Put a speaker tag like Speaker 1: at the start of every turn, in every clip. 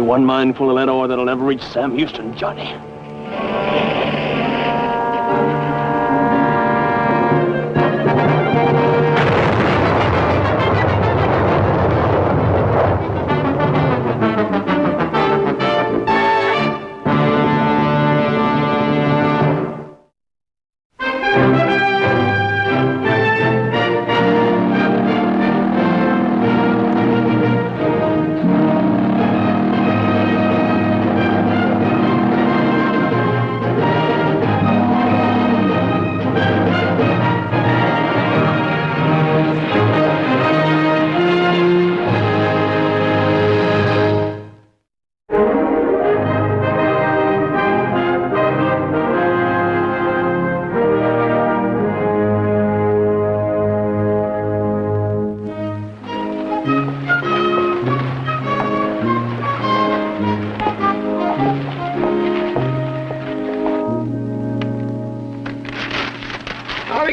Speaker 1: One mine full of lead ore that'll never reach Sam Houston, Johnny.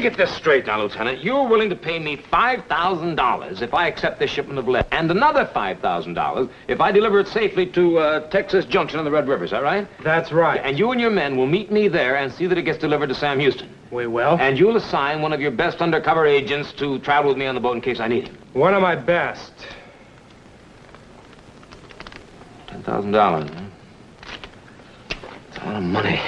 Speaker 2: Get this straight now, Lieutenant. You're willing to pay me $5,000 if I accept this shipment of lead, and another $5,000 if I deliver it safely to Texas Junction on the Red River, is that right?
Speaker 3: That's right.
Speaker 2: And you and your men will meet me there and see that it gets delivered to Sam Houston.
Speaker 3: We will.
Speaker 2: And you'll assign one of your best undercover agents to travel with me on the boat in case I need him.
Speaker 3: One of my best.
Speaker 2: $10,000, huh? That's a lot of money.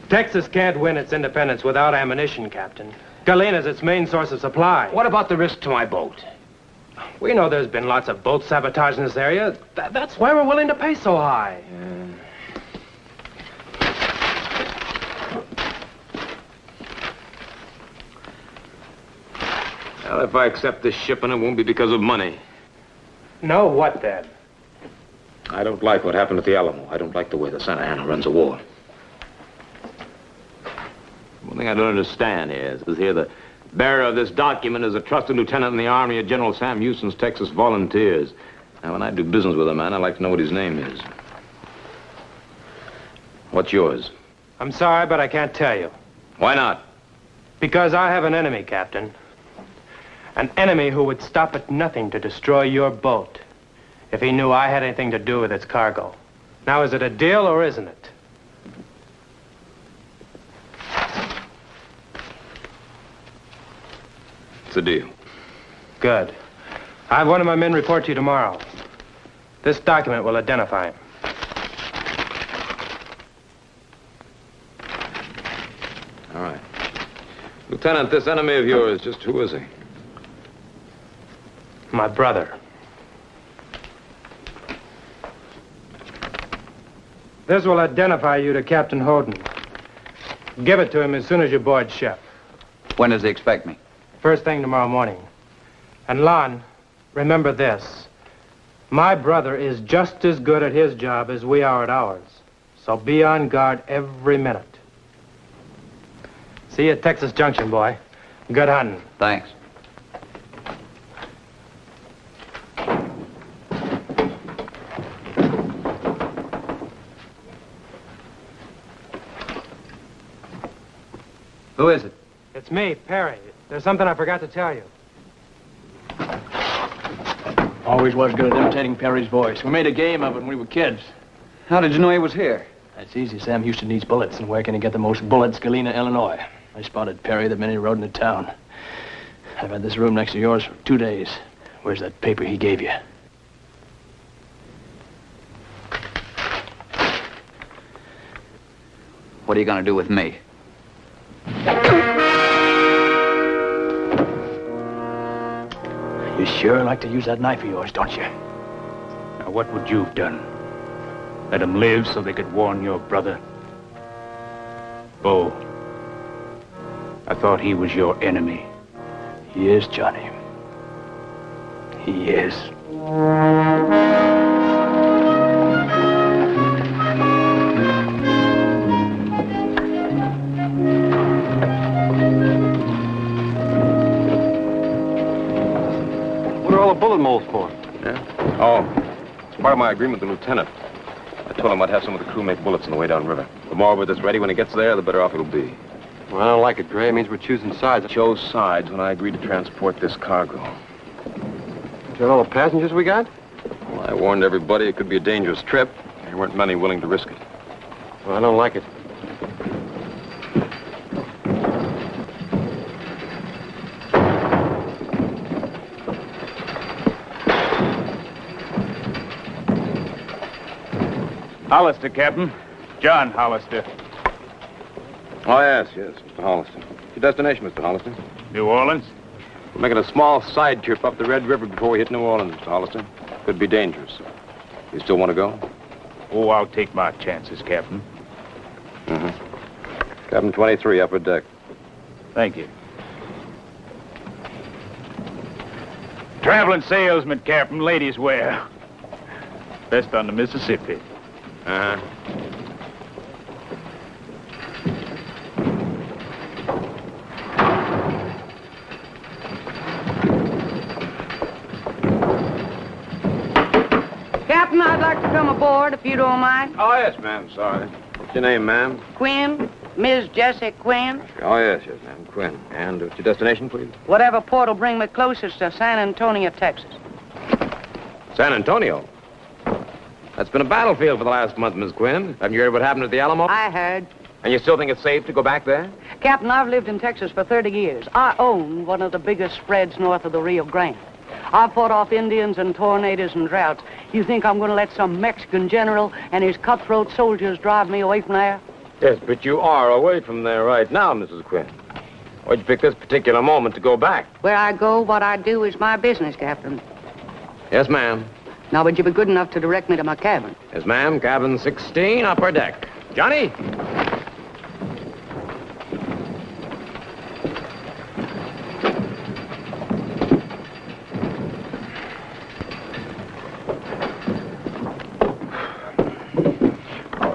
Speaker 3: Texas can't win its independence without ammunition, Captain. Galena's its main source of supply.
Speaker 2: What about the risk to my boat?
Speaker 3: We know there's been lots of boat sabotage in this area. That's why we're willing to pay so high.
Speaker 2: Well, if I accept this shipment, it won't be because of money.
Speaker 3: No, what then?
Speaker 2: I don't like what happened at the Alamo. I don't like the way the Santa Ana runs a war. One thing I don't understand is here the bearer of this document is a trusted lieutenant in the Army of General Sam Houston's Texas Volunteers. Now, when I do business with a man, I like to know what his name is. What's yours?
Speaker 3: I'm sorry, but I can't tell you.
Speaker 2: Why not?
Speaker 3: Because I have an enemy, Captain. An enemy who would stop at nothing to destroy your boat if he knew I had anything to do with its cargo. Now, is it a deal or isn't it?
Speaker 2: It's a deal.
Speaker 3: Good. I have one of my men report to you tomorrow. This document will identify him.
Speaker 2: All right. Lieutenant, this enemy of yours, just who is he?
Speaker 3: My brother. This will identify you to Captain Holden. Give it to him as soon as you board ship.
Speaker 4: When does he expect me?
Speaker 3: First thing tomorrow morning. And Lon, remember this. My brother is just as good at his job as we are at ours. So be on guard every minute. See you at Texas Junction, boy. Good hunting.
Speaker 4: Thanks. Who is it?
Speaker 3: It's me, Perry. There's something I forgot to tell you.
Speaker 1: Always was good at imitating Perry's voice. We made a game of it when we were kids.
Speaker 4: How did you know he was here?
Speaker 1: That's easy. Sam Houston needs bullets, and where can he get the most bullets? Galena, Illinois. I spotted Perry the minute he rode into town. I've had this room next to yours for 2 days. Where's that paper he gave you?
Speaker 4: What are you going to do with me?
Speaker 1: You sure like to use that knife of yours, don't you?
Speaker 5: Now, what would you have done? Let him live so they could warn your brother? Bo, I thought he was your enemy.
Speaker 1: He is, Johnny. He is.
Speaker 2: Oh, it's part of my agreement with the lieutenant. I told him I'd have some of the crew make bullets on the way downriver. The more of it that's ready when he gets there, the better off it'll be.
Speaker 6: Well, I don't like it, Gray. It means we're choosing sides.
Speaker 2: I chose sides when I agreed to transport this cargo.
Speaker 6: Is that all the passengers we got?
Speaker 2: Well, I warned everybody it could be a dangerous trip. There weren't many willing to risk it.
Speaker 6: Well, I don't like it.
Speaker 5: Hollister, Captain. John Hollister.
Speaker 2: Oh, yes, Mr. Hollister. Your destination, Mr. Hollister?
Speaker 5: New Orleans?
Speaker 2: We're making a small side trip up the Red River before we hit New Orleans, Mr. Hollister. Could be dangerous. You still want to go?
Speaker 5: Oh, I'll take my chances, Captain.
Speaker 2: Mm-hmm. Cabin 23, upper deck.
Speaker 5: Thank you. Traveling salesman, Captain. Ladies' wear. Best on the Mississippi.
Speaker 2: Uh-huh.
Speaker 7: Captain, I'd like to come aboard, if you don't mind.
Speaker 2: Oh, yes, ma'am. Sorry. What's your name, ma'am?
Speaker 7: Quinn, Ms. Jessie Quinn.
Speaker 2: Oh, yes, ma'am. Quinn. And what's your destination, please?
Speaker 7: Whatever port will bring me closest to San Antonio, Texas.
Speaker 2: San Antonio. That's been a battlefield for the last month, Miss Quinn. Haven't you heard what happened at the Alamo?
Speaker 7: I heard.
Speaker 2: And you still think it's safe to go back there?
Speaker 7: Captain, I've lived in Texas for 30 years. I own one of the biggest spreads north of the Rio Grande. I've fought off Indians and tornadoes and droughts. You think I'm going to let some Mexican general and his cutthroat soldiers drive me away from there?
Speaker 2: Yes, but you are away from there right now, Mrs. Quinn. Why'd you pick this particular moment to go back?
Speaker 7: Where I go, what I do is my business, Captain.
Speaker 2: Yes, ma'am.
Speaker 7: Now, would you be good enough to direct me to my cabin?
Speaker 2: Yes, ma'am. Cabin 16, upper deck. Johnny?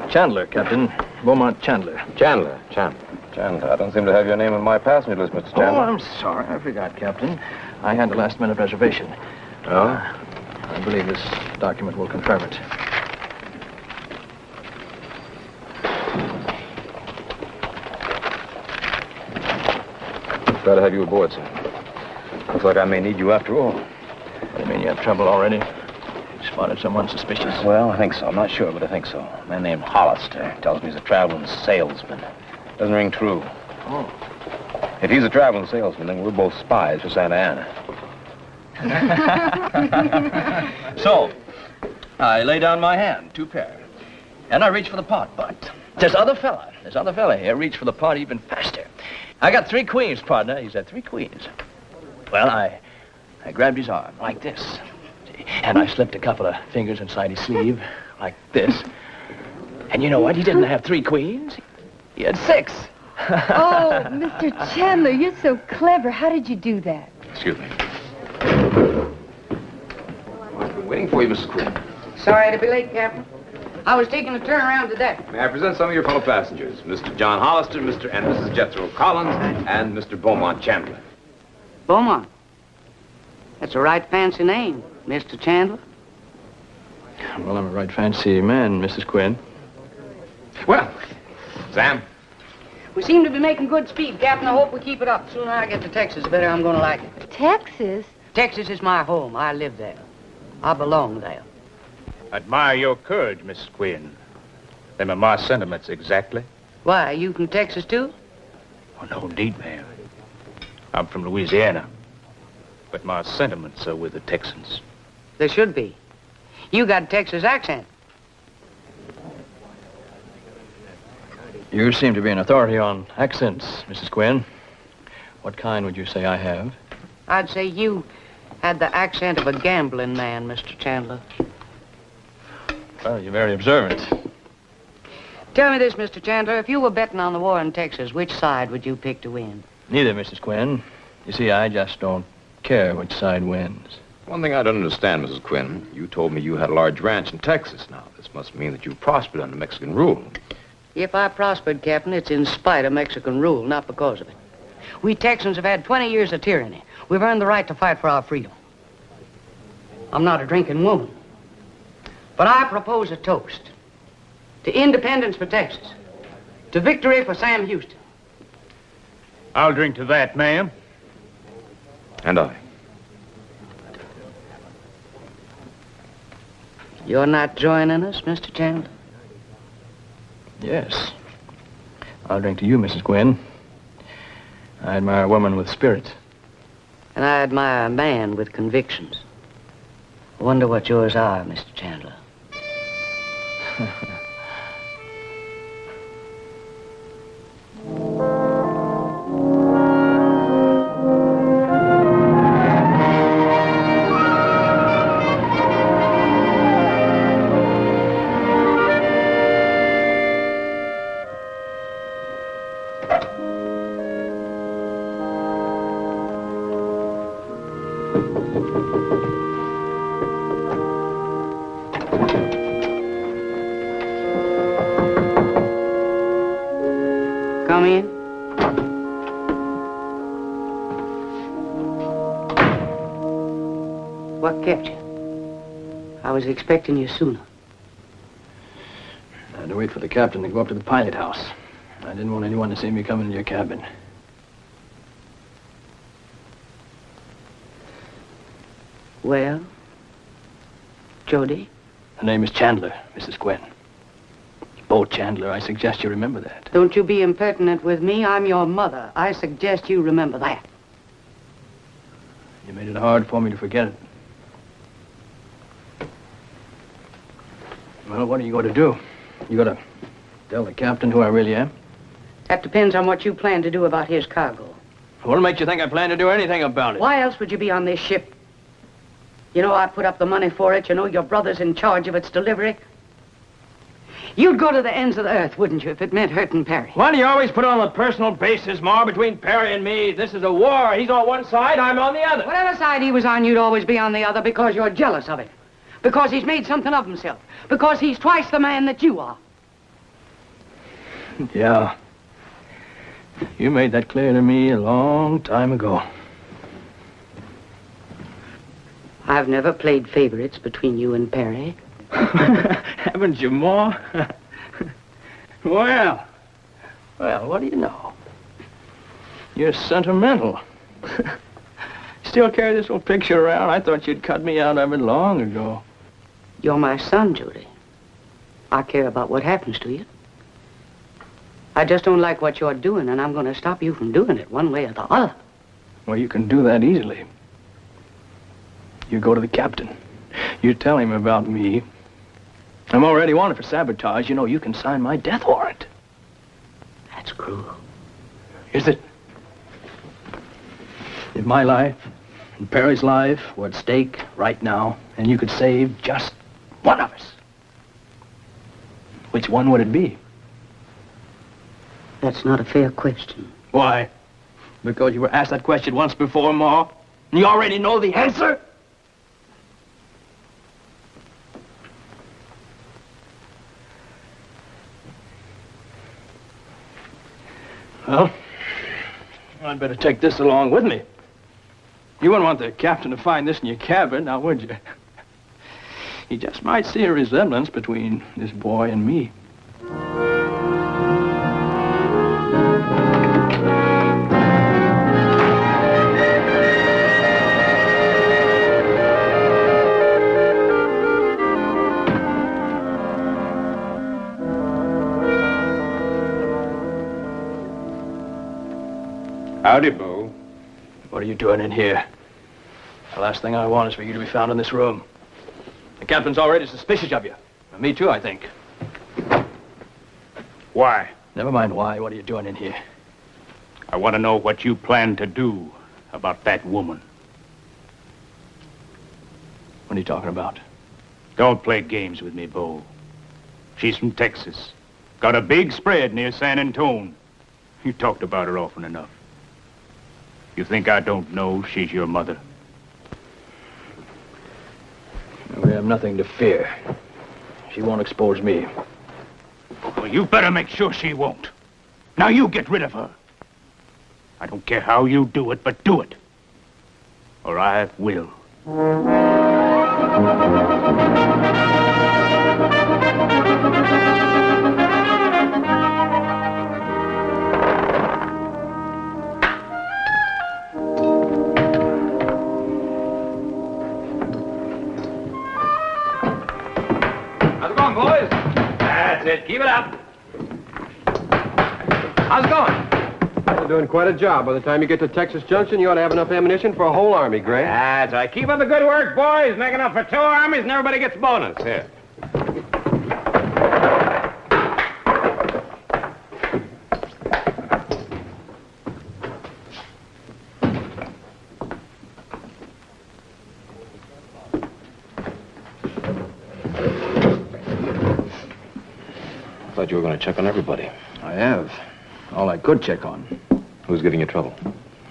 Speaker 1: Chandler, Captain. Beaumont Chandler.
Speaker 2: Chandler. I don't seem to have your name on my passenger list, Mr. Chandler.
Speaker 1: Oh, I'm sorry. I forgot, Captain. I had the last-minute reservation.
Speaker 2: Oh?
Speaker 1: I believe this document will confirm it.
Speaker 2: Glad to have you aboard, sir. Looks like I may need you after all.
Speaker 1: You mean you have trouble already? You spotted someone suspicious?
Speaker 2: Well, I think so. I'm not sure, but I think so. A man named Hollister tells me he's a traveling salesman. Doesn't ring true.
Speaker 1: Oh.
Speaker 2: If he's a traveling salesman, then we're both spies for Santa Ana.
Speaker 1: So, I lay down my hand, 2 pair. And I reach for the pot, but this other fella here reached for the pot even faster. I got 3 queens, partner. He's had 3 queens. Well, I grabbed his arm like this. And I slipped a couple of fingers inside his sleeve like this. And you know what? He didn't have 3 queens. He had 6.
Speaker 8: Oh, Mr. Chandler, you're so clever. How did you do that?
Speaker 2: Excuse me. I've been waiting for you, Mrs. Quinn.
Speaker 7: Sorry to be late, Captain. I was taking a turn around the deck.
Speaker 2: May I present some of your fellow passengers? Mr. John Hollister, Mr. and Mrs. Jethro Collins, and Mr. Beaumont Chandler.
Speaker 7: Beaumont. That's a right fancy name, Mr. Chandler.
Speaker 1: Well, I'm a right fancy man, Mrs. Quinn.
Speaker 2: Well, Sam.
Speaker 7: We seem to be making good speed, Captain. I hope we keep it up. The sooner I get to Texas, the better I'm going to like it.
Speaker 8: Texas?
Speaker 7: Texas is my home. I live there. I belong there.
Speaker 5: Admire your courage, Miss Quinn. Them are my sentiments exactly.
Speaker 7: Why, are you from Texas, too?
Speaker 5: Oh, no, indeed, ma'am. I'm from Louisiana. But my sentiments are with the Texans.
Speaker 7: There should be. You got a Texas accent.
Speaker 1: You seem to be an authority on accents, Mrs. Quinn. What kind would you say I have?
Speaker 7: I'd say you had the accent of a gambling man, Mr. Chandler.
Speaker 1: Well, you're very observant.
Speaker 7: Tell me this, Mr. Chandler. If you were betting on the war in Texas, which side would you pick to win?
Speaker 1: Neither, Mrs. Quinn. You see, I just don't care which side wins.
Speaker 2: One thing I don't understand, Mrs. Quinn. You told me you had a large ranch in Texas. Now, this must mean that you prospered under Mexican rule.
Speaker 7: If I prospered, Captain, it's in spite of Mexican rule, not because of it. We Texans have had 20 years of tyranny. We've earned the right to fight for our freedom. I'm not a drinking woman. But I propose a toast to independence for Texas, to victory for Sam Houston.
Speaker 5: I'll drink to that, ma'am.
Speaker 6: And I.
Speaker 7: You're not joining us, Mr. Chandler?
Speaker 1: Yes. I'll drink to you, Mrs. Quinn. I admire a woman with spirit.
Speaker 7: And I admire a man with convictions. I wonder what yours are, Mr. Chandler. Come in. What kept you? I was expecting you sooner.
Speaker 1: I had to wait for the captain to go up to the pilot house. I didn't want anyone to see me coming into your cabin.
Speaker 7: Well, Jody?
Speaker 1: Her name is Chandler, Mrs. Quinn. Boat Chandler. I suggest you remember that.
Speaker 7: Don't you be impertinent with me. I'm your mother. I suggest you remember that.
Speaker 1: You made it hard for me to forget it. Well, what are you going to do? You going to tell the captain who I really am?
Speaker 7: That depends on what you plan to do about his cargo.
Speaker 1: What makes you think I plan to do anything about it?
Speaker 7: Why else would you be on this ship? You know I put up the money for it. You know your brother's in charge of its delivery. You'd go to the ends of the earth, wouldn't you, if it meant hurting Perry?
Speaker 1: Why do you always put it on a personal basis, Ma, between Perry and me? This is a war. He's on one side, I'm on the other.
Speaker 7: Whatever side he was on, you'd always be on the other because you're jealous of him. Because he's made something of himself. Because he's twice the man that you are.
Speaker 1: Yeah. You made that clear to me a long time ago.
Speaker 7: I've never played favorites between you and Perry.
Speaker 1: Haven't you, Ma? Well, what do you know? You're sentimental. Still carry this old picture around? I thought you'd cut me out of it long ago.
Speaker 7: You're my son, Judy. I care about what happens to you. I just don't like what you're doing, and I'm going to stop you from doing it one way or the other.
Speaker 1: Well, you can do that easily. You go to the captain. You tell him about me. I'm already wanted for sabotage. You know, you can sign my death warrant.
Speaker 7: That's cruel.
Speaker 1: Is it? If my life and Perry's life were at stake right now, and you could save just one of us, which one would it be?
Speaker 7: That's not a fair question.
Speaker 1: Why? Because you were asked that question once before, Ma? And you already know the answer? Well, I'd better take this along with me. You wouldn't want the captain to find this in your cabin, now would you? He just might see a resemblance between this boy and me.
Speaker 5: Howdy, Bo.
Speaker 1: What are you doing in here? The last thing I want is for you to be found in this room. The captain's already suspicious of you. And me too, I think.
Speaker 5: Why?
Speaker 1: Never mind why. What are you doing in here?
Speaker 5: I want to know what you plan to do about that woman.
Speaker 1: What are you talking about?
Speaker 5: Don't play games with me, Bo. She's from Texas. Got a big spread near San Antone. You talked about her often enough. You think I don't know she's your mother?
Speaker 1: We have nothing to fear. She won't expose me.
Speaker 5: Well, you better make sure she won't. Now you get rid of her. I don't care how you do it, but do it. Or I will.
Speaker 2: How's it going, boys? That's it. Keep it up. How's it going?
Speaker 3: You're doing quite a job. By the time you get to Texas Junction, you ought to have enough ammunition for a whole army, Gray.
Speaker 2: That's right. Keep up the good work, boys. Make enough for 2 armies, and everybody gets bonus. Here.
Speaker 6: I thought you were going to check on everybody.
Speaker 1: I have. All I could check on.
Speaker 6: Who's giving you trouble?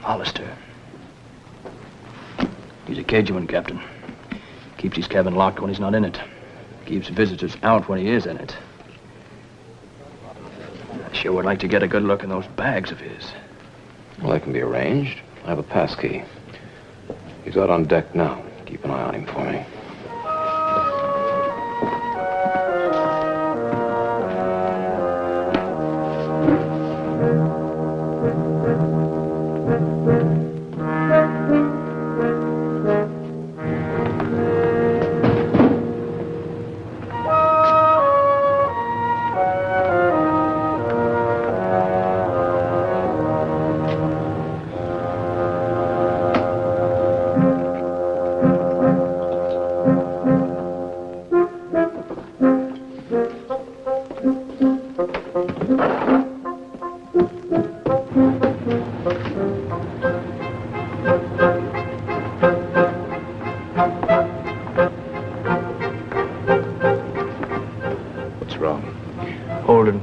Speaker 1: Hollister. He's a Cajun, Captain. Keeps his cabin locked when he's not in it. Keeps visitors out when he is in it. I sure would like to get a good look in those bags of his.
Speaker 6: Well, that can be arranged. I have a pass key. He's out on deck now. Keep an eye on him for me.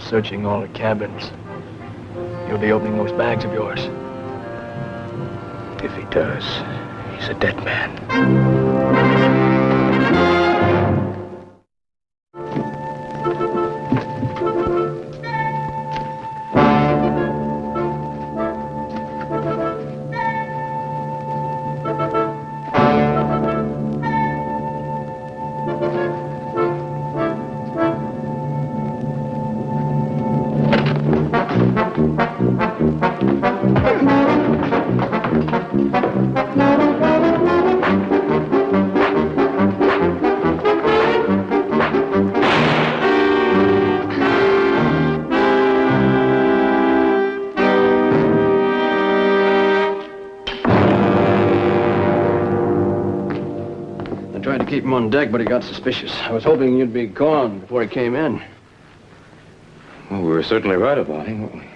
Speaker 1: Searching all the cabins. He'll be opening those bags of yours. If he does, he's a dead man. Keep him on deck, but he got suspicious. I was hoping you'd be gone before he came in.
Speaker 6: Well, we were certainly right about him.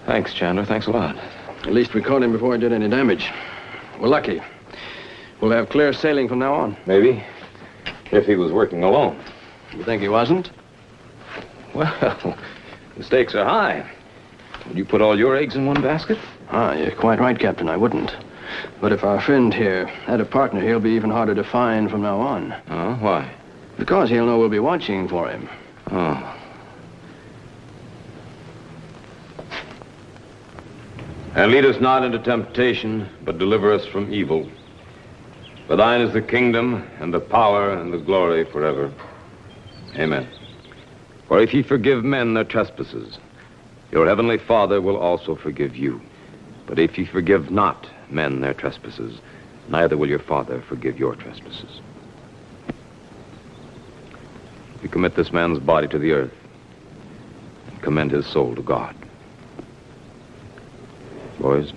Speaker 6: Thanks, Chandler. Thanks a lot.
Speaker 1: At least we caught him before he did any damage. We're lucky. We'll have clear sailing from now on.
Speaker 6: Maybe. If he was working alone.
Speaker 1: You think he wasn't?
Speaker 6: Well, the stakes are high. Would you put all your eggs in one basket?
Speaker 1: Ah, you're quite right, Captain. I wouldn't. But if our friend here had a partner, he'll be even harder to find from now on.
Speaker 6: Oh, why?
Speaker 1: Because he'll know we'll be watching for him.
Speaker 6: Oh. And lead us not into temptation, but deliver us from evil. For thine is the kingdom, and the power, and the glory forever. Amen. For if ye forgive men their trespasses, your heavenly Father will also forgive you. But if ye forgive not men their trespasses, neither will your Father forgive your trespasses. We commit this man's body to the earth and commend his soul to God. Boys.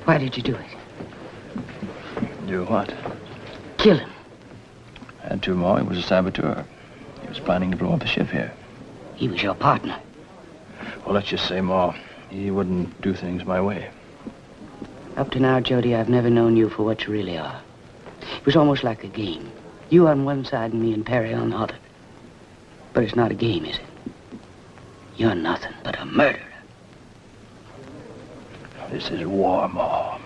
Speaker 7: Why did you do it?
Speaker 1: Do what?
Speaker 7: Kill him.
Speaker 1: Had to, Ma. He was a saboteur. He was planning to blow up the ship here.
Speaker 7: He was your partner.
Speaker 1: Well, let's just say, Ma, he wouldn't do things my way.
Speaker 7: Up to now, Jody, I've never known you for what you really are. It was almost like a game. You on one side and me and Perry on the other. But it's not a game, is it? You're nothing but a murderer.
Speaker 1: This is war, Ma.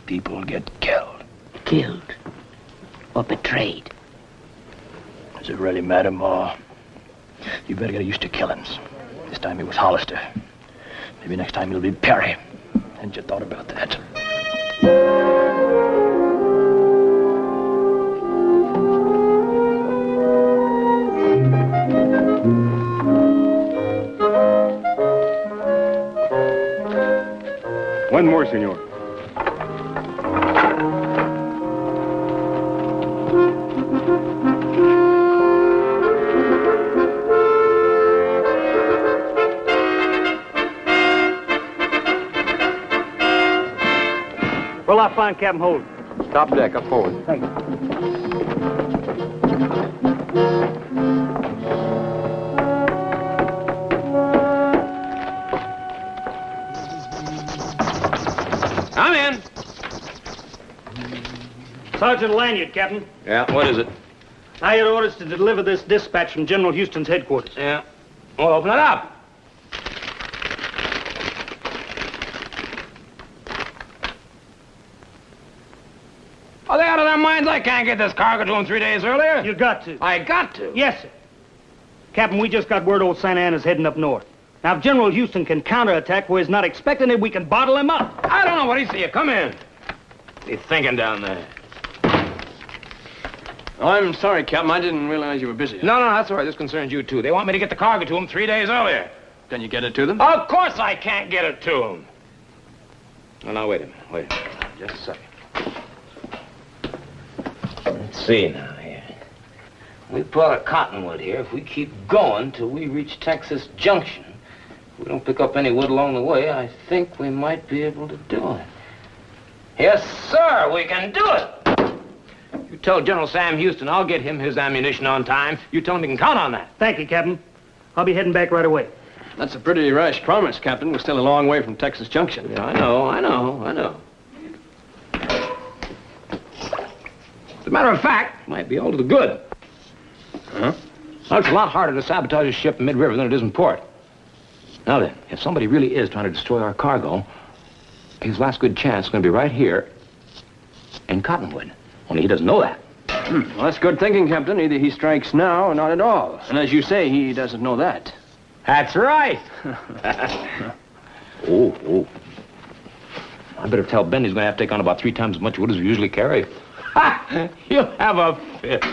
Speaker 1: People get killed.
Speaker 7: Killed? Or betrayed?
Speaker 1: Does it really matter, Ma? You better get used to killings. This time it was Hollister. Maybe next time it'll be Perry. Hadn't you thought about that?
Speaker 9: One more, senor.
Speaker 3: Well, I find Captain Holden.
Speaker 9: Top deck, up forward.
Speaker 3: Thank you.
Speaker 2: I'm in.
Speaker 3: Sergeant Lanyard, Captain.
Speaker 2: Yeah, what is it?
Speaker 3: I had orders to deliver this dispatch from General Houston's headquarters.
Speaker 2: Yeah. Well, open it up. Are they out of their minds? I can't get this cargo to them 3 days earlier.
Speaker 3: You got to.
Speaker 2: I got to.
Speaker 3: Yes, sir. Captain, we just got word old Santa Anna's heading up north. Now, if General Houston can counterattack where he's not expecting it, we can bottle him up.
Speaker 2: I don't know what he see you. Come in. What are you thinking down there?
Speaker 1: Oh, I'm sorry, Captain. I didn't realize you were busy.
Speaker 2: No, that's all right. This concerns you, too. They want me to get the cargo to them 3 days earlier.
Speaker 1: Can you get it to them?
Speaker 2: Of course I can't get it to them. Well, now, wait a minute. Just a second. Let's see now here. We put out of Cottonwood here. If we keep going till we reach Texas Junction, if we don't pick up any wood along the way, I think we might be able to do it. Yes, sir, we can do it. You tell General Sam Houston I'll get him his ammunition on time. You tell him he can count on that.
Speaker 3: Thank you, Captain. I'll be heading back right away.
Speaker 1: That's a pretty rash promise, Captain. We're still a long way from Texas Junction.
Speaker 2: Yeah, I know. As a matter of fact, might be all to the good.
Speaker 1: Huh?
Speaker 2: Well, it's a lot harder to sabotage a ship in mid-river than it is in port. Now then, if somebody really is trying to destroy our cargo, his last good chance is going to be right here in Cottonwood. Only he doesn't know that.
Speaker 1: Well, that's good thinking, Captain. Either he strikes now or not at all. And as you say, he doesn't know that.
Speaker 2: That's right. Oh. I better tell Ben he's going to have to take on about 3 times as much wood as we usually carry. Ha! He'll have a fit.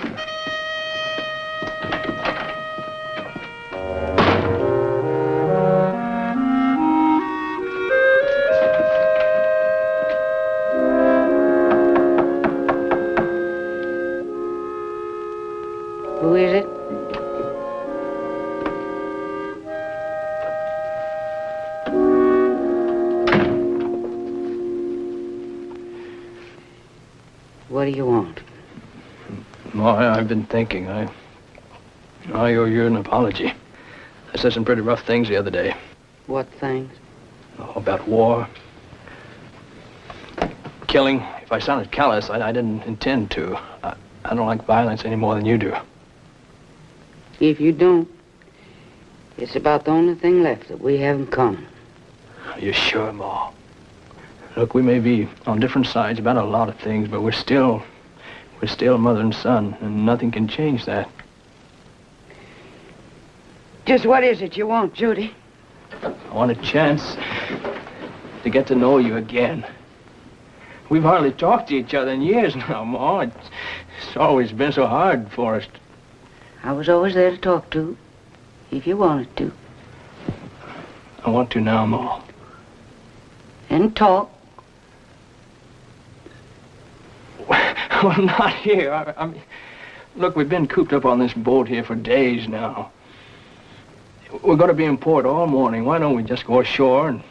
Speaker 7: Who is it? What do you want?
Speaker 1: Well, I've been thinking. I owe you an apology. I said some pretty rough things the other day.
Speaker 7: What things?
Speaker 1: Oh, about war. Killing. If I sounded callous, I didn't intend to. I don't like violence any more than you do.
Speaker 7: If you don't, it's about the only thing left that we have in common.
Speaker 1: Are you sure, Ma? Look, we may be on different sides about a lot of things, but we're still mother and son, and nothing can change that.
Speaker 7: Just what is it you want, Judy?
Speaker 1: I want a chance to get to know you again. We've hardly talked to each other in years now, Ma. It's always been so hard for us.
Speaker 7: I was always there to talk to, if you wanted to.
Speaker 1: I want to now, Ma.
Speaker 7: And talk.
Speaker 1: Well, not here. I mean, look, we've been cooped up on this boat here for days now. We're going to be in port all morning. Why don't we just go ashore and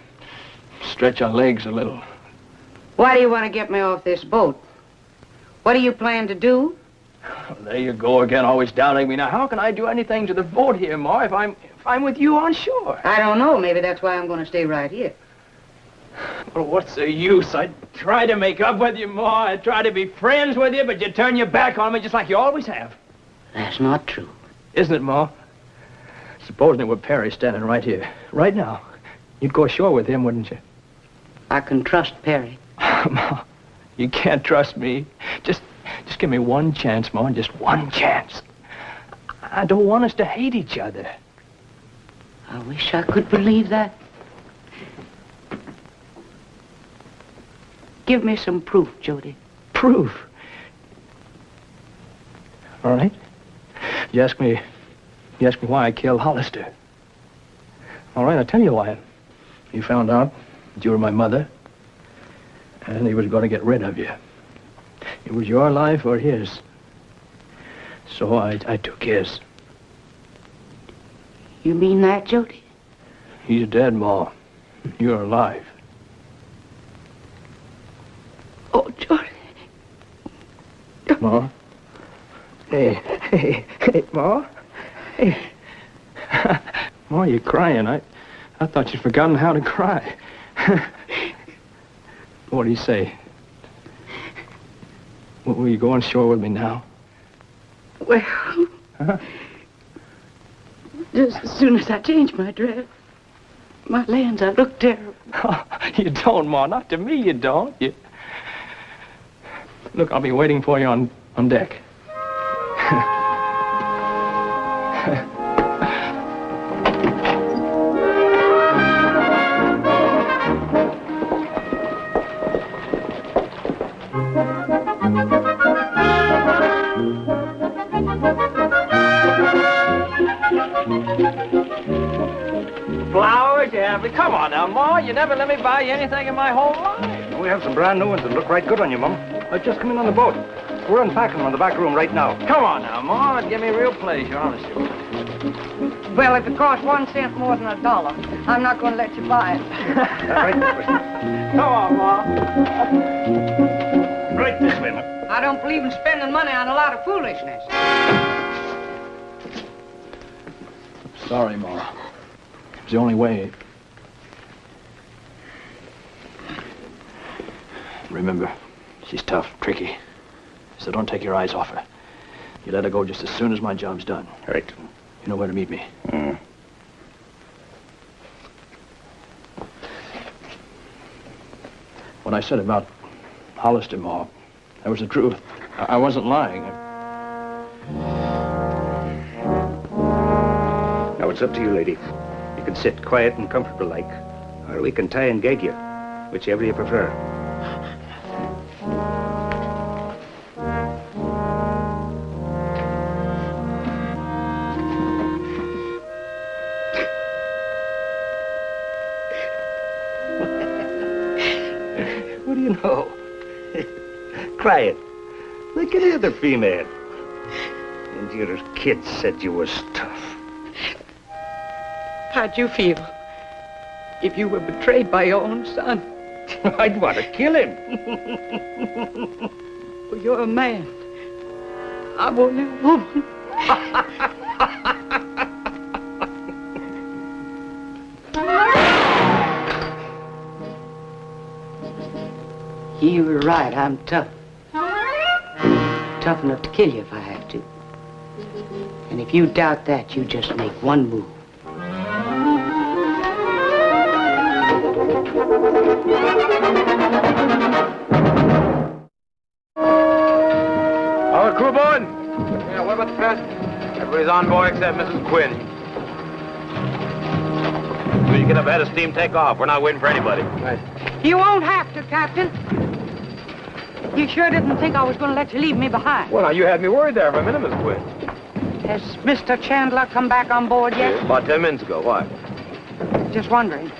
Speaker 1: stretch our legs a little?
Speaker 7: Why do you want to get me off this boat? What do you plan to do?
Speaker 1: Well, there you go again, always doubting me. Now, how can I do anything to the boat here, Ma, if I'm with you on shore?
Speaker 7: I don't know. Maybe that's why I'm going to stay right here.
Speaker 1: Well, what's the use? I try to make up with you, Ma. I try to be friends with you, but you turn your back on me just like you always have.
Speaker 7: That's not true.
Speaker 1: Isn't it, Ma? Supposing it were Perry standing right here, right now. You'd go ashore with him, wouldn't you?
Speaker 7: I can trust Perry.
Speaker 1: Ma, you can't trust me. Just give me one chance, Ma, just one chance. I don't want us to hate each other.
Speaker 7: I wish I could believe that. Give me some proof, Jody.
Speaker 1: Proof? All right. You ask me why I killed Hollister. All right, I'll tell you why. He found out that you were my mother, and he was going to get rid of you. It was your life or his. So I took his.
Speaker 7: You mean that, Jody?
Speaker 1: He's dead, Ma. You're alive.
Speaker 7: Oh, Jody.
Speaker 1: Ma? Hey, Ma? Hey. Ma, you're crying. I thought you'd forgotten how to cry. What do you say? Will you go on shore with me now?
Speaker 7: Well, just as soon as I change my dress, my lens, I look terrible.
Speaker 1: You don't, Ma. Not to me, you don't. Look, I'll be waiting for you on deck. Flowers, yeah, but come on now, Ma. You never let me buy you anything in my whole life.
Speaker 9: We have some brand new ones that look right good on you, Mum. I've just come in on the boat. We're unpacking them in the back room right now.
Speaker 1: Come on now, Ma. It'd give me real pleasure, honestly.
Speaker 7: Well, if it costs 1 cent more than $1, I'm not going to let you buy it.
Speaker 9: Right this way.
Speaker 1: Come on, Ma.
Speaker 9: Right this way, Mum.
Speaker 7: I don't believe in spending money on a lot of foolishness.
Speaker 1: Sorry, Ma. It was the only way. Remember, she's tough, tricky. So don't take your eyes off her. You let her go just as soon as my job's done.
Speaker 9: Right.
Speaker 1: You know where to meet me. What I said about Hollister, Ma, that was the truth. I wasn't lying.
Speaker 9: Now, it's up to you, lady. You can sit quiet and comfortable like, or we can tie and gag you, whichever you prefer. What do you know? Crying. Like any other female. And your kid said you was tough.
Speaker 7: How'd you feel if you were betrayed by your own son?
Speaker 9: I'd want to kill him.
Speaker 7: Well, you're a man. I'm only a woman. You were right, I'm tough. Tough enough to kill you if I have to. And if you doubt that, you just make one move.
Speaker 9: Our crew aboard?
Speaker 2: Yeah, what about the passengers? Everybody's on board except Mrs. Quinn.
Speaker 9: We can get up ahead of steam takeoff. We're not waiting for anybody.
Speaker 2: Right.
Speaker 7: You won't have to, Captain. You sure didn't think I was going to let you leave me behind.
Speaker 9: Well, now, you had me worried there for a minute, Miss Quinn.
Speaker 7: Has Mr. Chandler come back on board yet?
Speaker 9: About 10 minutes ago. Why?
Speaker 7: Just wondering.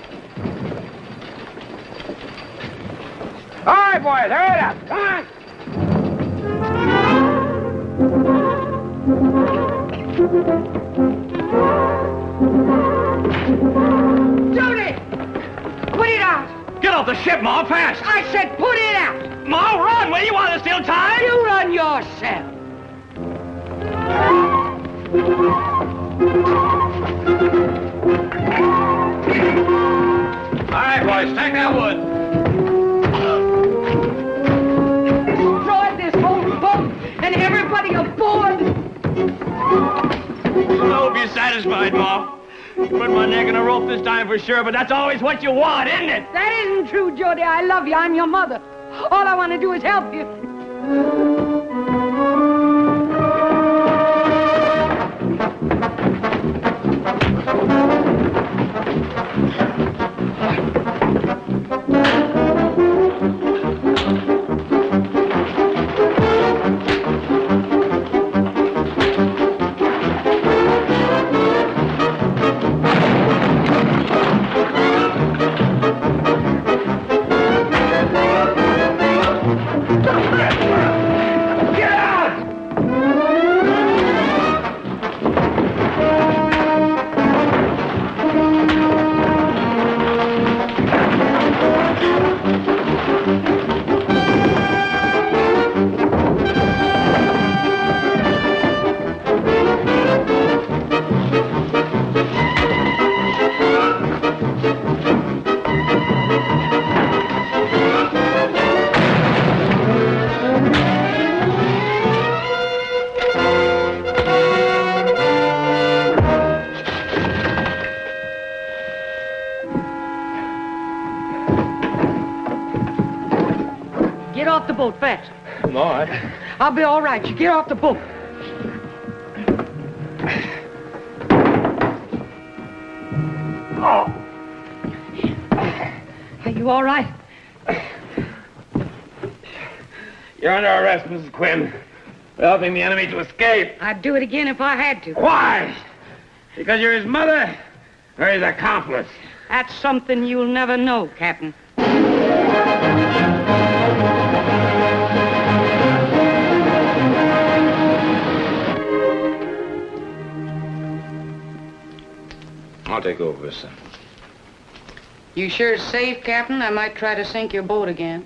Speaker 2: All right, boys, hurry it up. Come on.
Speaker 7: Jody! Put it out!
Speaker 1: Get off the ship, Ma, fast!
Speaker 7: I said put it out!
Speaker 1: Ma, run! Will you want to steal time?
Speaker 7: You run yourself.
Speaker 1: All right, boys, stack that wood.
Speaker 7: Destroy this whole boat and everybody aboard.
Speaker 1: I hope you're satisfied, Ma. Put my neck in a rope this time for sure, but that's always what you want, isn't it?
Speaker 7: That isn't true, Jody. I love you. I'm your mother. All I want to do is help you. Get off the boat fast.
Speaker 1: I'm all right.
Speaker 7: I'll be all right. You get off the boat. Oh. Are you all right?
Speaker 2: You're under arrest, Mrs. Quinn. For helping the enemy to escape.
Speaker 7: I'd do it again if I had to.
Speaker 2: Why? Because you're his mother or his accomplice?
Speaker 7: That's something you'll never know, Captain.
Speaker 2: I'll take over, son.
Speaker 7: You sure it's safe, Captain? I might try to sink your boat again.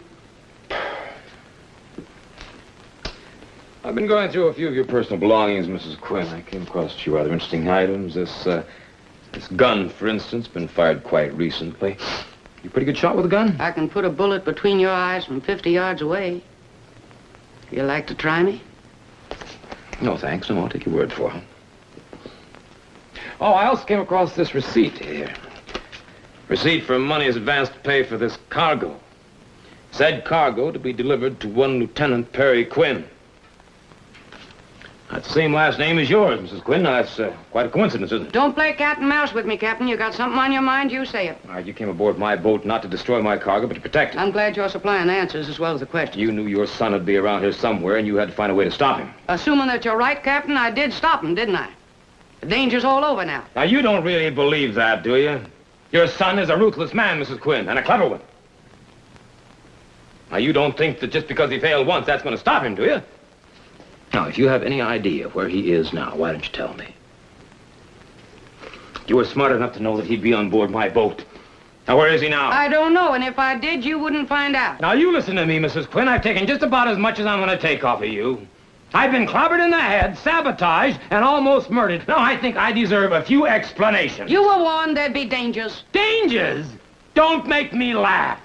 Speaker 2: I've been going through a few of your personal belongings, Mrs. Quinn. I came across a few rather interesting items. This gun, for instance, been fired quite recently. You a pretty good shot with a gun?
Speaker 7: I can put a bullet between your eyes from 50 yards away. You like to try me?
Speaker 2: No, thanks. No, I'll take your word for it. Oh, I also came across this receipt here. Receipt for money is advanced to pay for this cargo. Said cargo to be delivered to one Lieutenant Perry Quinn. That's the same last name as yours, Mrs. Quinn. Now, that's quite a coincidence, isn't it?
Speaker 7: Don't play cat and mouse with me, Captain. You got something on your mind, you say it.
Speaker 2: All right, you came aboard my boat not to destroy my cargo, but to protect it.
Speaker 7: I'm glad you're supplying answers as well as the questions.
Speaker 2: You knew your son would be around here somewhere, and you had to find a way to stop him.
Speaker 7: Assuming that you're right, Captain, I did stop him, didn't I? The danger's all over now.
Speaker 2: Now, you don't really believe that, do you? Your son is a ruthless man, Mrs. Quinn, and a clever one. Now, you don't think that just because he failed once, that's going to stop him, do you? Now, if you have any idea where he is now, why don't you tell me? You were smart enough to know that he'd be on board my boat. Now, where is he now?
Speaker 7: I don't know, and if I did, you wouldn't find out.
Speaker 2: Now, you listen to me, Mrs. Quinn. I've taken just about as much as I'm going to take off of you. I've been clobbered in the head, sabotaged, and almost murdered. Now, I think I deserve a few explanations.
Speaker 7: You were warned there'd be dangers.
Speaker 2: Dangers? Don't make me laugh.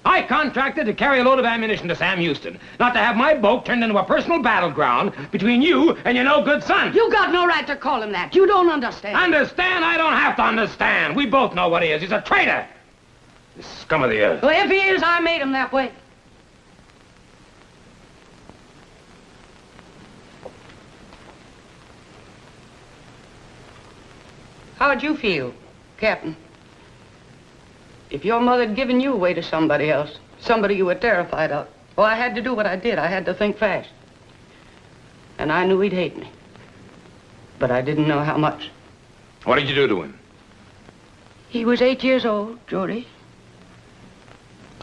Speaker 2: I contracted to carry a load of ammunition to Sam Houston, not to have my boat turned into a personal battleground between you and your no-good son.
Speaker 7: You got no right to call him that. You don't understand.
Speaker 2: Understand? I don't have to understand. We both know what he is. He's a traitor. The scum of the earth.
Speaker 7: Well, if he is, I made him that way. How'd you feel, Captain? If your mother had given you away to somebody else, somebody you were terrified of, well, I had to do what I did. I had to think fast. And I knew he'd hate me. But I didn't know how much.
Speaker 2: What did you do to him?
Speaker 7: He was 8 years old, Jody.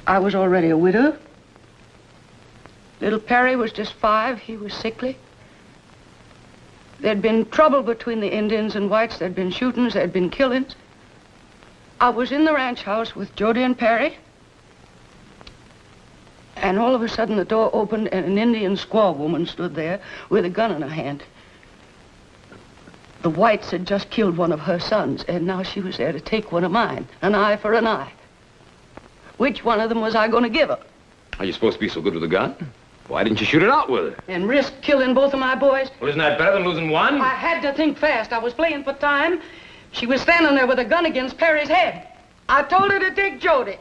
Speaker 7: I was already a widow. Little Perry was just 5. He was sickly. There'd been trouble between the Indians and whites. There'd been shootings. There'd been killings. I was in the ranch house with Jody and Perry. And all of a sudden the door opened and an Indian squaw woman stood there with a gun in her hand. The whites had just killed one of her sons, and now she was there to take one of mine. An eye for an eye. Which one of them was I going to give her?
Speaker 2: Are you supposed to be so good with a gun? Why didn't you shoot it out with her?
Speaker 7: And risk killing both of my boys?
Speaker 2: Well, isn't that better than losing one?
Speaker 7: I had to think fast. I was playing for time. She was standing there with a gun against Perry's head. I told her to take Jody.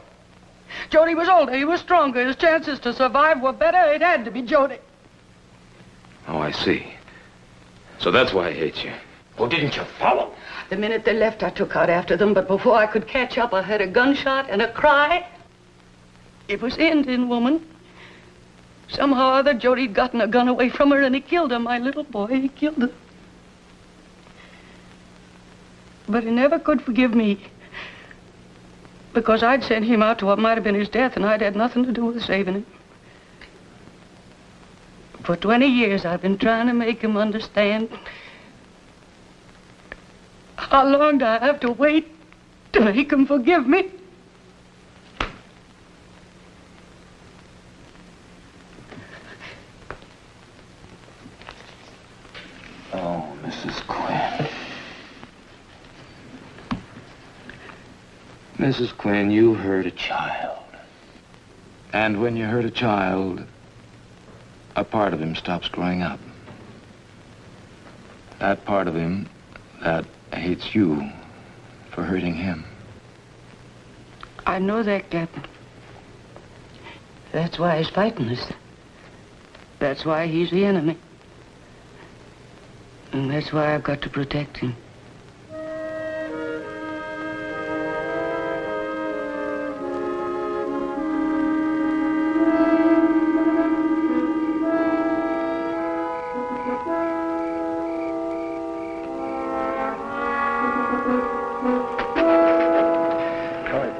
Speaker 7: Jody was older. He was stronger. His chances to survive were better. It had to be Jody.
Speaker 2: Oh, I see. So that's why I hate you. Well, didn't you follow?
Speaker 7: The minute they left, I took out after them, but before I could catch up, I heard a gunshot and a cry. It was the Indian woman. Somehow or other, Jody'd gotten a gun away from her, and he killed her, my little boy. He killed her. But he never could forgive me, because I'd sent him out to what might have been his death, and I'd had nothing to do with saving him. For 20 years, I've been trying to make him understand. How long do I have to wait to make him forgive me?
Speaker 2: Oh, Mrs. Quinn. Mrs. Quinn, you hurt a child. And when you hurt a child, a part of him stops growing up. That part of him that hates you for hurting him.
Speaker 7: I know that, Captain. That's why he's fighting us. That's why he's the enemy. And that's why I've got to protect him.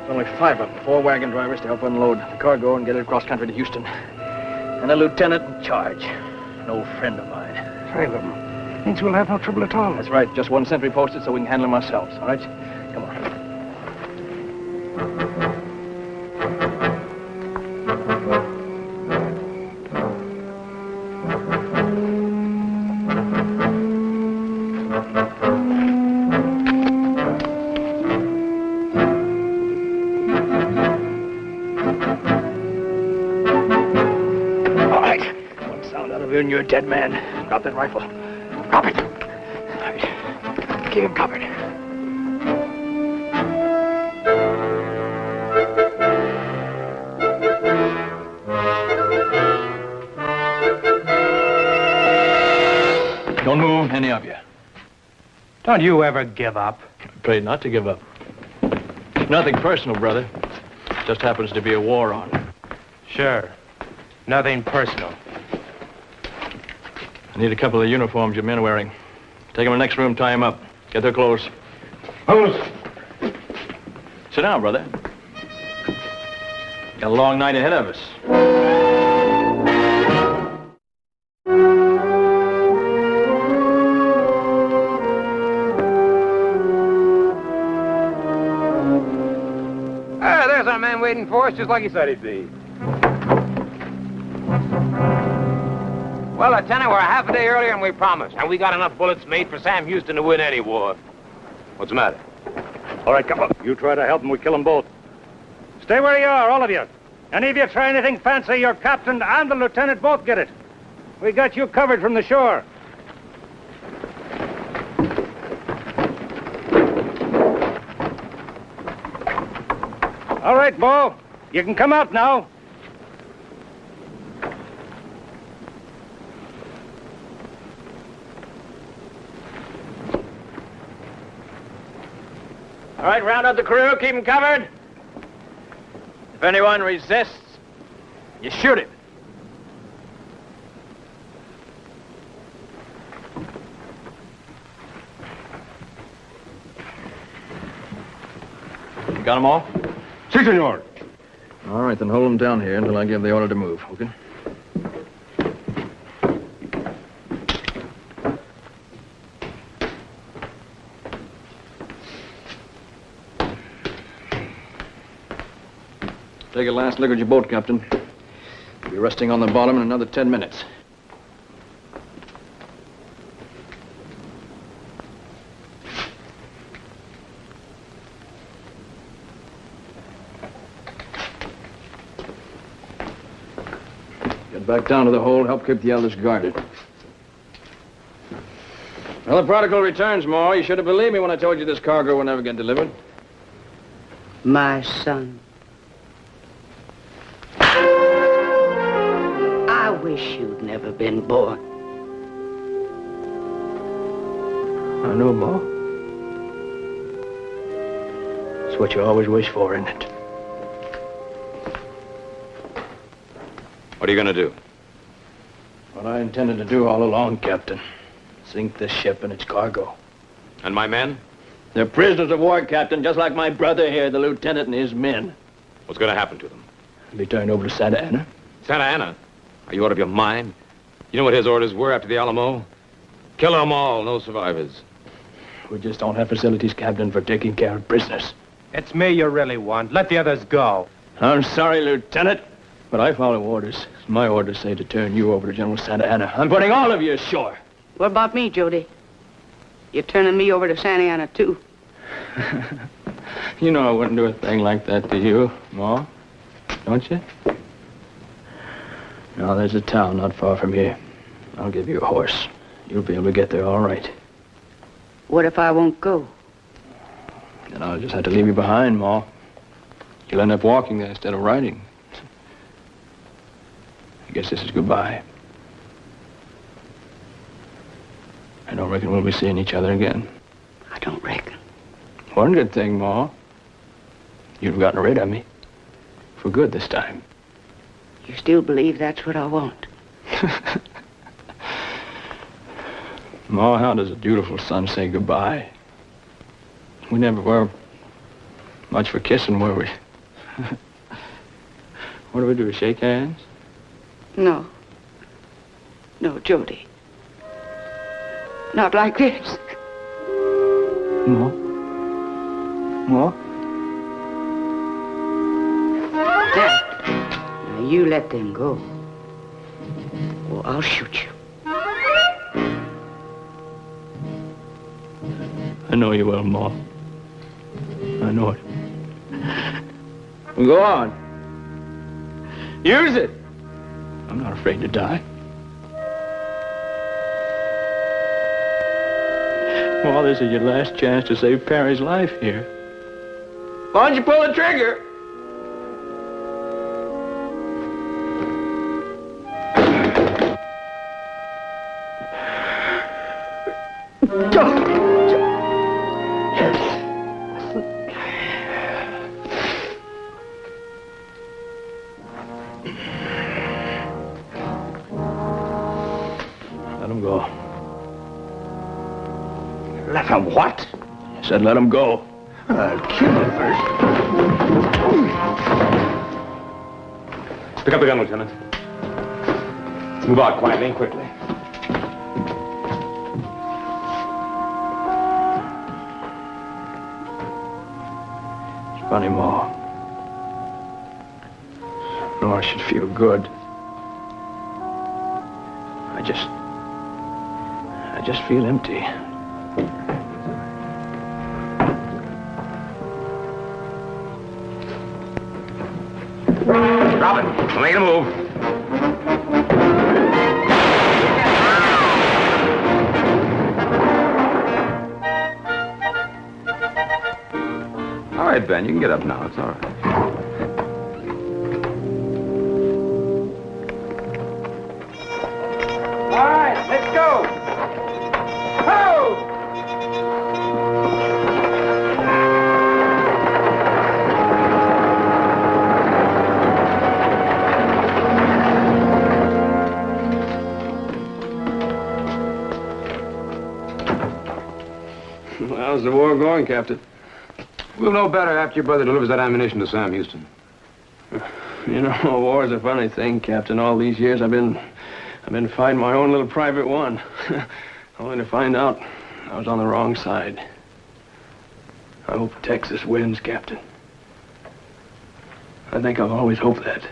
Speaker 1: Only 5 of them, 4 wagon drivers to help unload the cargo and get it across country to Houston. And a lieutenant in charge, an old friend of mine.
Speaker 9: 5 of them. Means we'll have no trouble at all.
Speaker 1: That's right, just 1 sentry posted so we can handle him ourselves, all right? Come on. You're a dead man. Drop that rifle. Drop it. All right. Keep him covered. Don't move, any of you.
Speaker 3: Don't you ever give up.
Speaker 1: I pray not to give up. Nothing personal, brother. Just happens to be a war on.
Speaker 3: Sure. Nothing personal.
Speaker 1: I need a couple of uniforms your men are wearing. Take them to the next room, tie them up. Get their clothes. Sit down, brother. Got a long night ahead of us.
Speaker 2: Ah, there's our man waiting for us, just like he said he'd be. Well, Lieutenant, we're half a day earlier than we promised, and we got enough bullets made for Sam Houston to win any war. What's the matter?
Speaker 9: All right, come on. You try to help them, we kill them both. Stay where you are, all of you. Any of you try anything fancy, your captain and the lieutenant both get it. We got you covered from the shore. All right, Bo. You can come out now.
Speaker 1: All right, round up the crew, keep them covered. If anyone resists, you shoot him. You got them all?
Speaker 9: Si, senor.
Speaker 1: All right, then hold them down here until I give the order to move, okay? Take a last look at your boat, Captain. You'll be resting on the bottom in another 10 minutes. Get back down to the hold, help keep the others guarded. Well, the prodigal returns, Ma. You should have believed me when I told you this cargo will never get delivered.
Speaker 7: My son. I wish you'd never been born.
Speaker 1: I know, Ma. It's what you always wish for, isn't it?
Speaker 6: What are you going to do?
Speaker 1: What I intended to do all along, Captain. Sink this ship and its cargo.
Speaker 6: And my men?
Speaker 1: They're prisoners of war, Captain, just like my brother here, the lieutenant and his men.
Speaker 6: What's going to happen to them?
Speaker 1: They'll be turned over to Santa Ana.
Speaker 6: Santa Ana? Are you out of your mind? You know what his orders were after the Alamo? Kill them all, no survivors.
Speaker 1: We just don't have facilities, Captain, for taking care of prisoners.
Speaker 3: It's me you really want. Let the others go.
Speaker 1: I'm sorry, Lieutenant, but I follow orders. My orders say to turn you over to General Santa Ana. I'm putting all of you ashore.
Speaker 7: What about me, Jody? You're turning me over to Santa Ana, too.
Speaker 1: You know I wouldn't do a thing like that to you, Ma. Don't you? Now, there's a town not far from here. I'll give you a horse. You'll be able to get there all right.
Speaker 7: What if I won't go?
Speaker 1: Then I'll just have to leave you behind, Ma. You'll end up walking there instead of riding. I guess this is goodbye. I don't reckon we'll be seeing each other again.
Speaker 7: I don't reckon.
Speaker 1: One good thing, Ma. You've gotten rid of me. For good this time.
Speaker 7: You still believe that's what I want?
Speaker 1: Ma, how does a beautiful son say goodbye? We never were much for kissing, were we? What do we do, shake hands?
Speaker 7: No. No, Jody. Not like this.
Speaker 1: Ma? Ma?
Speaker 7: Dad, now you let them go, or I'll shoot you.
Speaker 1: I know you will, Ma. I know it. Well, go on. Use it. I'm not afraid to die. Ma, this is your last chance to save Perry's life here. Why don't you pull the trigger? Let him go.
Speaker 2: Let him what?
Speaker 1: I said let him go.
Speaker 2: I'll kill him first. Pick up the gun, Lieutenant. Let's move out quietly and quickly.
Speaker 1: It's funny, Ma. Nora should feel good. I just feel empty.
Speaker 2: Drop it. Don't make a move.
Speaker 6: All right, Ben, you can get up now. It's all right.
Speaker 3: All right, let's go. Ho!
Speaker 1: How's the war going, Captain?
Speaker 6: We'll know better after your brother delivers that ammunition to Sam Houston.
Speaker 1: You know, war's a funny thing, Captain. All these years I've been fighting my own little private one. Only to find out I was on the wrong side. I hope Texas wins, Captain. I think I've always hoped that.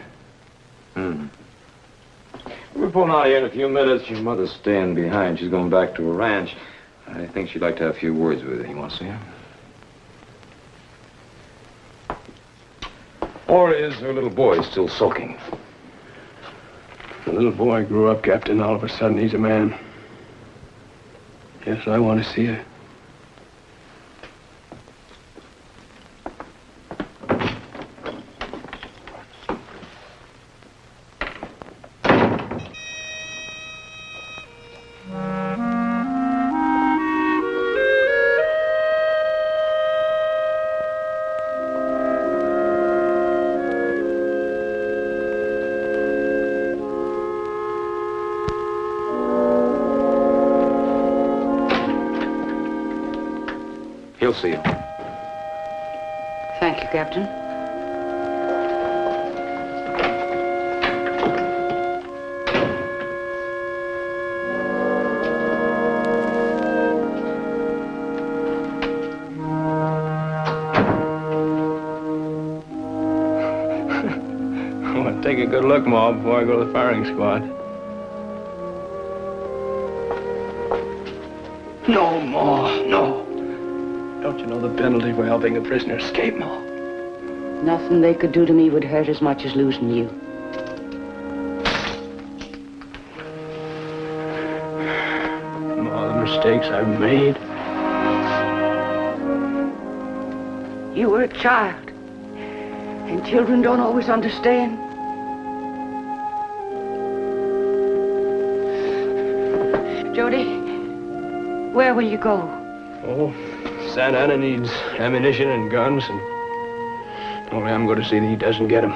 Speaker 6: We're pulling out of here in a few minutes. Your mother's staying behind. She's going back to her ranch. I think she'd like to have a few words with you. You want to see her? Or is her little boy still soaking?
Speaker 1: The little boy grew up, Captain. All of a sudden, he's a man. Yes, I want to see her.
Speaker 6: He'll see you.
Speaker 7: Thank you, Captain.
Speaker 1: I want to take a good look, Ma, before I go to the firing squad. No, Ma, no. Don't you know the penalty for helping a prisoner escape, Ma?
Speaker 7: Nothing they could do to me would hurt as much as losing you.
Speaker 1: Ma, the mistakes I've made.
Speaker 7: You were a child, and children don't always understand. Jody, where will you go?
Speaker 10: Oh, Santa Ana needs ammunition and guns, and only I'm going to see that he doesn't get them.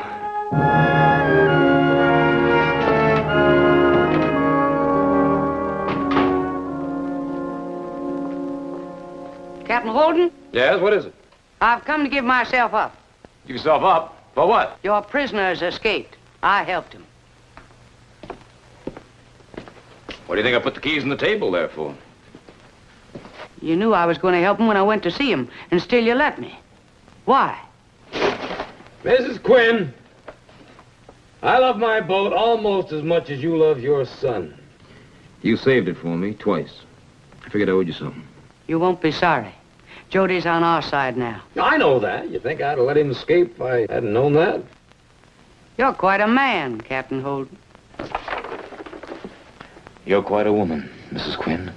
Speaker 7: Captain Holden,
Speaker 6: Yes, what is it?
Speaker 7: I've come to give myself up.
Speaker 6: Give yourself up. For what?
Speaker 7: Your prisoner has escaped. I helped him.
Speaker 6: What do you think I put the keys on the table there for?
Speaker 7: You knew I was going to help him when I went to see him, and still you let me. Why?
Speaker 2: Mrs. Quinn, I love my boat almost as much as you love your son.
Speaker 6: You saved it for me twice. I figured I owed you something.
Speaker 7: You won't be sorry. Jody's on our side now.
Speaker 2: I know that. You think I'd have let him escape if I hadn't known that?
Speaker 7: You're quite a man, Captain Holden.
Speaker 2: You're quite a woman, Mrs. Quinn.